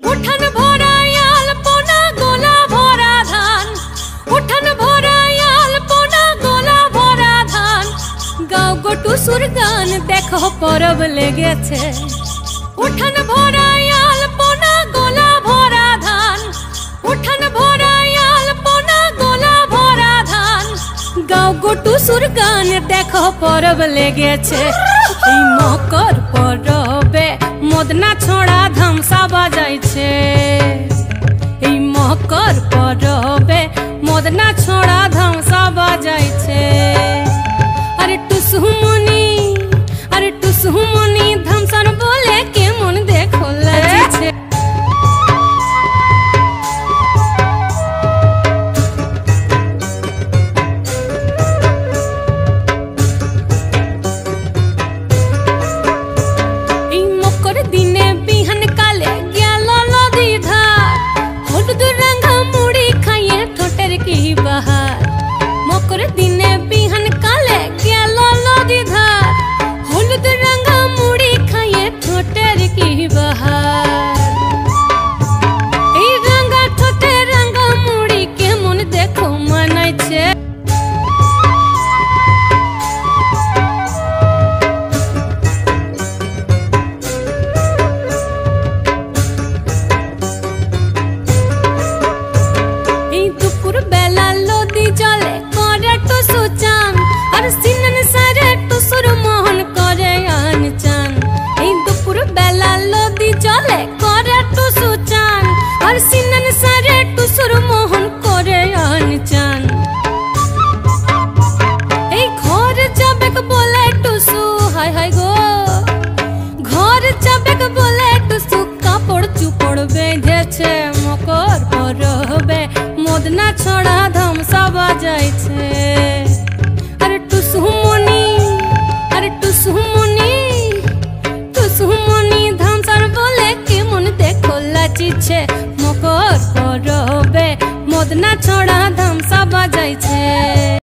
उठन भरा अल्पना गोला भरा धान, उठन भरा अल्पना गोला भरा धान, गाँव गोटू सुरगान देखो परब लेगे छे। उठन भरा अल्पना गोला भरा धान, उठन भरा अल्पना गोला भरा धान, गाँव गोटू सुरगान देखो परब लेगे छे। मकर परबे मदना छोड़ा धमसा बजाय छे। मकर परबे मदना छोड़ा धमसा बजाय छे। अरे टुसु मुनी, अरे टुसु मुनी धमसन बोले के मन देखो लजी छे। मकर दिने बिहन काले गेलो नदी धार, हलुद रंगा मुड़ी खाए ठोटर की बहार। ए रंगा ठोटे रंगा मुड़ी के मन देखो मनाय छे। ए दुपुर बेला लोदी जले मकर परबे मदना छोड़ा धमसा बजाय छे। अरे टुसु मुनी, अरे टुसु मुनी, टुसु मुनी धमसन बोले के मन देखो लाची छे। मकर परबे मदना छोड़ा धमसा बजाय छे।